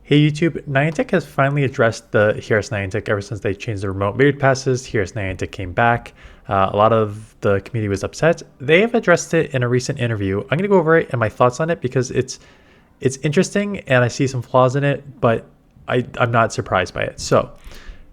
Hey YouTube, NIANTIC has finally addressed the Here's NIANTIC ever since they changed the remote raid passes. Here's NIANTIC came back. A lot of the community was upset. They have addressed it in a recent interview. I'm going to go over it and my thoughts on it because it's interesting and I see some flaws in it, but I'm not surprised by it. So,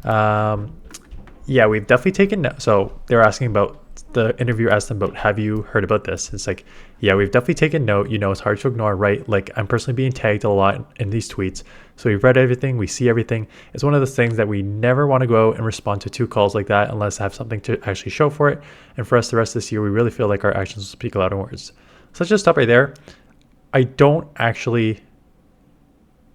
yeah, we've definitely taken note. So they're asking about, the interviewer asked them about, have you heard about this? It's like, yeah, we've definitely taken note. You know, it's hard to ignore, right? Like, I'm personally being tagged a lot in these tweets. So we've read everything. We see everything. It's one of those things that we never want to go out and respond to 2 calls like that unless I have something to actually show for it. And for us, the rest of this year, we really feel like our actions will speak louder than words. So let's just stop right there. I don't actually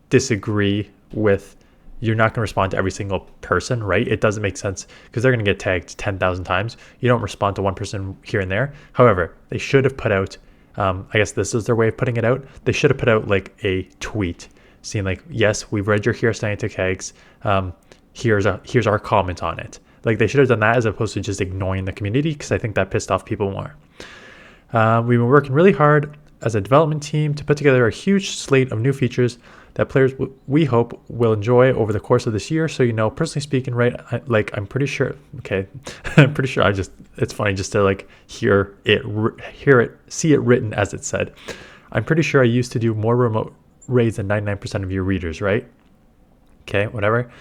disagree with you're not going to respond to every single person, right? It doesn't make sense because they're going to get tagged 10,000 times. You don't respond to one person here and there. However, they should have put out, I guess this is their way of putting it out. They should have put out like a tweet saying like, yes, we've read your Here's NIANTIC tags. Here's our comment on it. Like they should have done that as opposed to just ignoring the community, because I think that pissed off people more. We've been working really hard as a development team to put together a huge slate of new features that players we hope will enjoy over the course of this year. So, you know, personally speaking, right, I'm pretty sure, okay, I'm pretty sure it's funny just to like see it written as it said. I'm pretty sure I used to do more remote raids than 99% of your readers, right? Okay, whatever.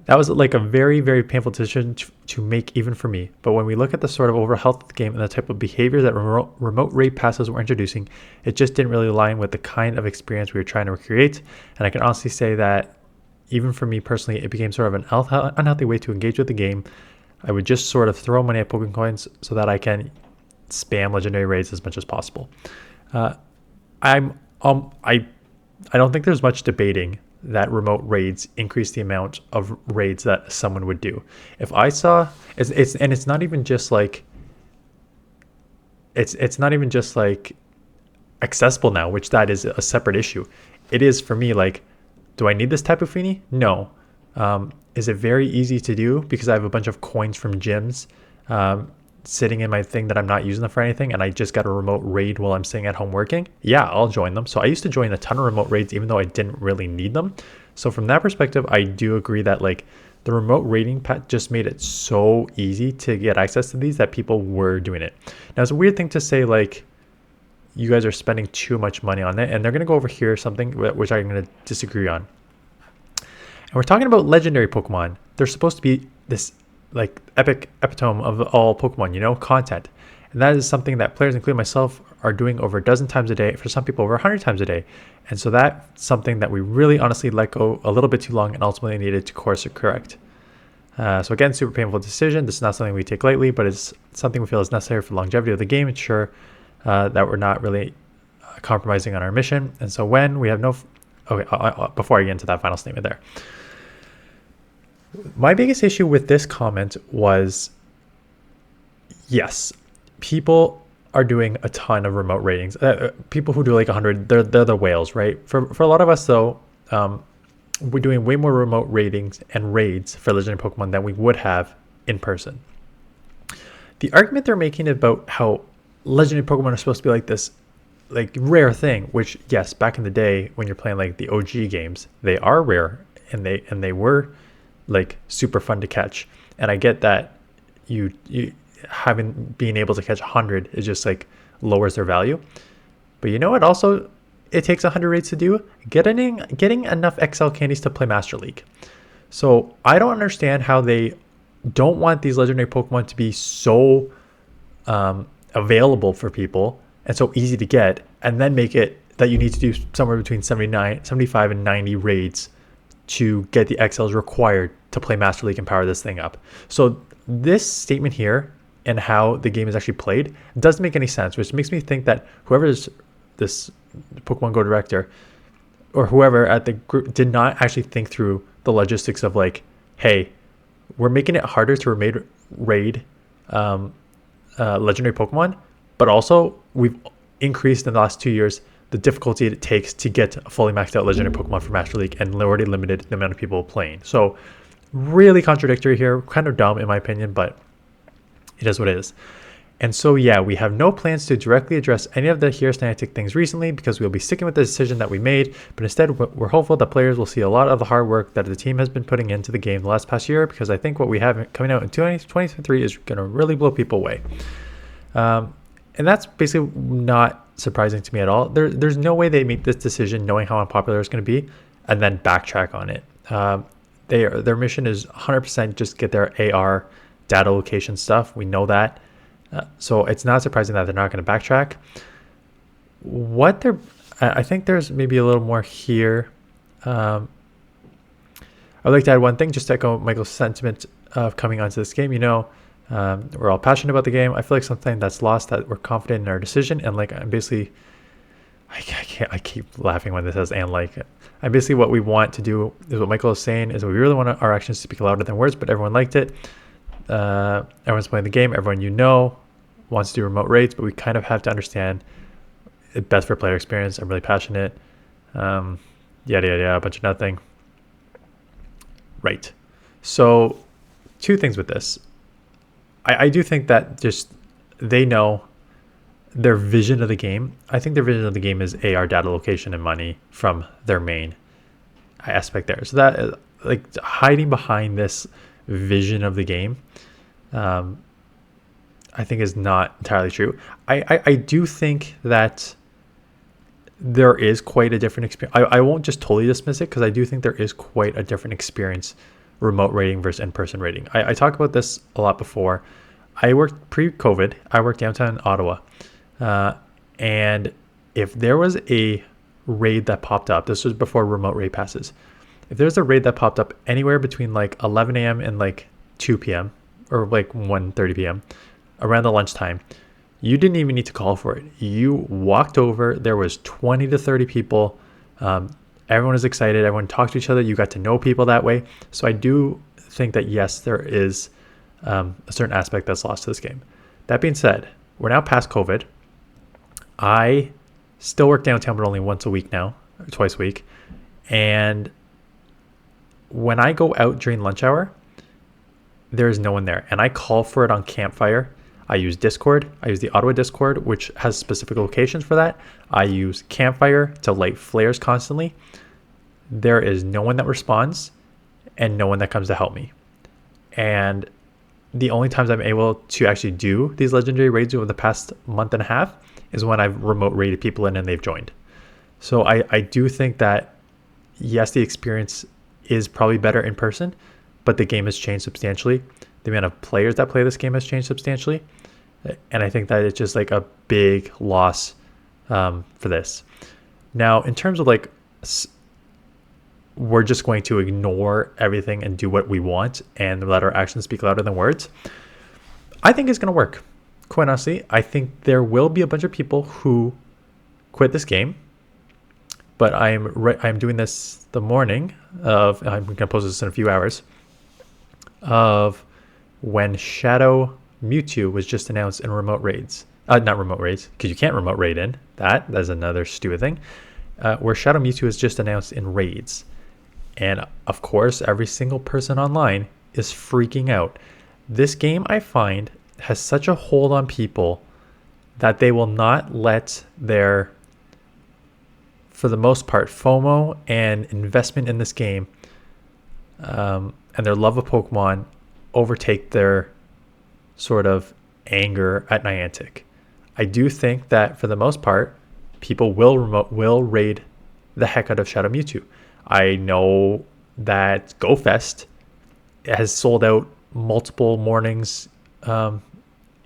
That was like a very, very painful decision to make even for me. But when we look at the sort of overall health of the game and the type of behavior that remote raid passes were introducing, it just didn't really align with the kind of experience we were trying to recreate. And I can honestly say that even for me personally, it became sort of an unhealthy way to engage with the game. I would just sort of throw money at Pokemon coins so that I can spam legendary raids as much as possible. I don't think there's much debating that remote raids increase the amount of raids that someone would do. If I saw, it's not even just like, it's not even just like accessible now, which that is a separate issue. It is for me like, do I need this type of Feeny? No. Is it very easy to do because I have a bunch of coins from gyms sitting in my thing that I'm not using them for anything, and I just got a remote raid while I'm sitting at home working? Yeah, I'll join them. So I used to join a ton of remote raids even though I didn't really need them. So from that perspective, I do agree that like the remote raiding just made it so easy to get access to these that people were doing it. Now it's a weird thing to say like you guys are spending too much money on it, and they're going to go over here something which I'm going to disagree on. And we're talking about legendary Pokemon. They're supposed to be this like epic epitome of all Pokemon, you know, content. And that is something that players, including myself, are doing over a dozen times a day, for some people over 100 times a day. And so that's something that we really honestly let go a little bit too long and ultimately needed to course correct. So again, super painful decision. This is not something we take lightly, but it's something we feel is necessary for the longevity of the game, ensure that we're not really compromising on our mission. And so when we have no, before I get into that final statement there, my biggest issue with this comment was, yes, people are doing a ton of remote ratings. People who do like 100, they're the whales, right? For a lot of us though, we're doing way more remote ratings and raids for legendary Pokemon than we would have in person. The argument they're making about how legendary Pokemon are supposed to be like this like rare thing, which yes, back in the day when you're playing like the OG games, they are rare and they were like super fun to catch. And I get that you being able to catch 100 is just like lowers their value. But you know what also it takes 100 raids to do? Getting enough XL candies to play Master League. So I don't understand how they don't want these legendary Pokemon to be so available for people and so easy to get, and then make it that you need to do somewhere between 75 and 90 raids to get the XLs required to play Master League and power this thing up. So this statement here and how the game is actually played doesn't make any sense, which makes me think that whoever is this Pokemon Go director or whoever at the group did not actually think through the logistics of like, hey, we're making it harder to raid legendary Pokemon, but also we've increased in the last 2 years the difficulty it takes to get a fully maxed out legendary Pokemon for Master League, and already limited the amount of people playing. So really contradictory here, kind of dumb in my opinion, but it is what it is. And so, yeah, we have no plans to directly address any of the Here's Niantic things recently because we'll be sticking with the decision that we made. But instead, we're hopeful that players will see a lot of the hard work that the team has been putting into the game the last past year, because I think what we have coming out in 2023 is going to really blow people away. And that's basically not surprising to me at all. There's no way they make this decision knowing how unpopular it's going to be and then backtrack on it. Their mission is 100% just get their AR data location stuff. We know that. So it's not surprising that they're not going to backtrack. I think there's maybe a little more here. I'd like to add one thing, just to echo Michael's sentiment of coming onto this game. We're all passionate about the game. I feel like something that's lost, that we're confident in our decision. And like, I'm basically, I keep laughing when this says, and like, and basically what we want to do is what Michael is saying is we really want our actions to speak louder than words, but everyone liked it. Everyone's playing the game. Everyone wants to do remote raids, but we kind of have to understand it's best for player experience. I'm really passionate. Yada, yada, a bunch of nothing. Right. So 2 things with this. I do think that just they know their vision of the game. I think their vision of the game is AR data location and money from their main aspect there. So that like hiding behind this vision of the game, I think is not entirely true. I do think that there is quite a different experience. I won't just totally dismiss it, because I do think there is quite a different experience remote rating versus in-person rating. I talked about this a lot before. I worked pre-COVID. I worked downtown in Ottawa. And if there was a raid that popped up, this was before remote raid passes. If there's a raid that popped up anywhere between like 11 a.m. and like 2 p.m. or like 1:30 p.m. around the lunchtime, you didn't even need to call for it. You walked over. There was 20 to 30 people. Everyone was excited. Everyone talked to each other. You got to know people that way. So I do think that, yes, there is a certain aspect that's lost to this game. That being said, we're now past COVID. I still work downtown, but only once a week now, or twice a week. And when I go out during lunch hour, there is no one there. And I call for it on Campfire. I use Discord. I use the Ottawa Discord, which has specific locations for that. I use Campfire to light flares constantly. There is no one that responds and no one that comes to help me. And the only times I'm able to actually do these legendary raids over the past month and a half is when I've remote raided people in and they've joined. So I do think that, yes, the experience is probably better in person, but the game has changed substantially. The amount of players that play this game has changed substantially. And I think that it's just like a big loss for this. Now, in terms of like, we're just going to ignore everything and do what we want and let our actions speak louder than words, I think it's going to work. Quite honestly, I think there will be a bunch of people who quit this game. But I'm doing this the morning of, I'm going to post this in a few hours, of when Shadow Mewtwo was just announced in remote raids. Not remote raids, because you can't remote raid in that. That's another stupid thing. Where Shadow Mewtwo is just announced in raids. And of course, every single person online is freaking out. This game, I find, has such a hold on people that they will not let their, for the most part, FOMO and investment in this game and their love of Pokemon overtake their sort of anger at Niantic. I do think that for the most part, people will raid the heck out of Shadow Mewtwo. I know that GoFest has sold out multiple mornings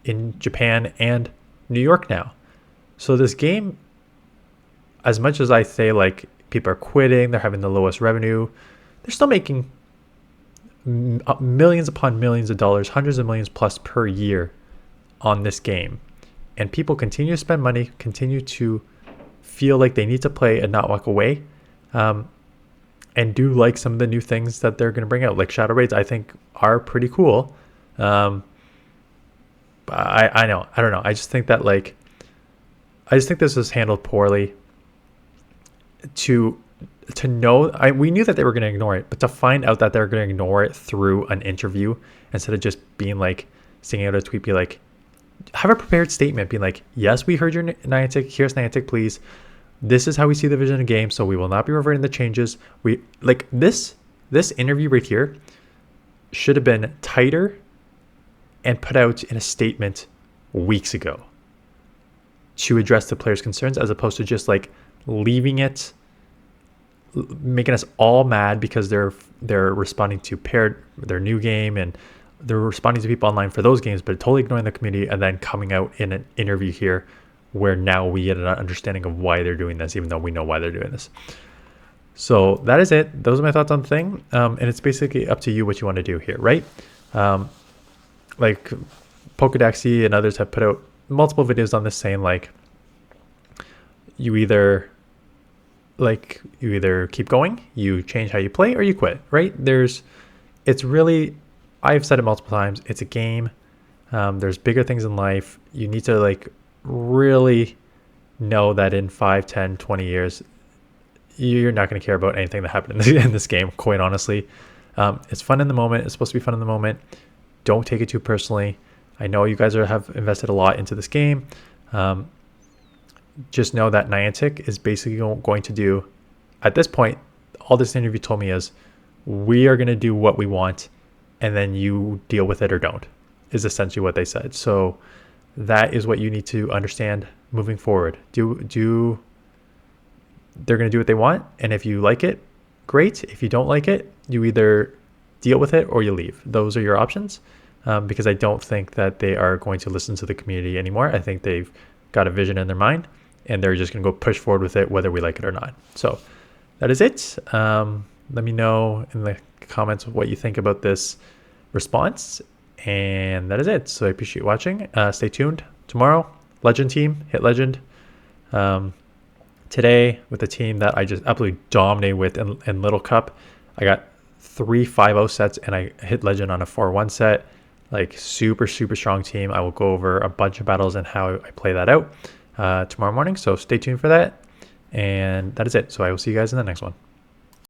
in Japan and New York now. So this game, as much as I say like people are quitting, they're having the lowest revenue, they're still making millions upon millions of dollars, hundreds of millions plus per year on this game. And people continue to spend money, continue to feel like they need to play and not walk away. And do like some of the new things that they're going to bring out, like Shadow Raids, I think are pretty cool. I don't know. I just think that I just think this was handled poorly. To know, we knew that they were going to ignore it, but to find out that they're going to ignore it through an interview instead of just being like, singing out a tweet, be like, have a prepared statement being like, yes, we heard your Niantic. Here's Niantic, please. This is how we see the vision of the game, so we will not be reverting the changes. We like this interview right here should have been tighter and put out in a statement weeks ago to address the players' concerns, as opposed to just like leaving it, making us all mad because they're responding to their new game, and they're responding to people online for those games, but totally ignoring the community, and then coming out in an interview here where now we get an understanding of why they're doing this, even though we know why they're doing this. So that is it. Those are my thoughts on the thing. And it's basically up to you what you want to do here, right? Like Poke Daxi and others have put out multiple videos on this saying like, you either keep going, you change how you play, or you quit, right? It's really, I've said it multiple times, it's a game. There's bigger things in life. You need to like really know that in 5, 10, 20 years, you're not going to care about anything that happened in this game, quite honestly. It's fun in the moment. It's supposed to be fun in the moment. Don't take it too personally. I know you guys have invested a lot into this game. Just know that Niantic is basically going to do, at this point, all this interview told me is, we are going to do what we want, and then you deal with it or don't, is essentially what they said. So that is what you need to understand moving forward. They're going to do what they want, and if you like it, great. If you don't like it, you either deal with it or you leave. Those are your options, because I don't think that they are going to listen to the community anymore. I think they've got a vision in their mind, and they're just going to go push forward with it whether we like it or not. So that is it. Let me know in the comments what you think about this response, and that is it. So I appreciate watching. Stay tuned. Tomorrow, Legend team, hit Legend. Today, with the team that I just absolutely dominated with in Little Cup, I got 3 5-0 sets, and I hit Legend on a 4-1 set. Like super strong team. I will go over a bunch of battles and how I play that out tomorrow morning. So stay tuned for that. And that is it. So I will see you guys in the next one.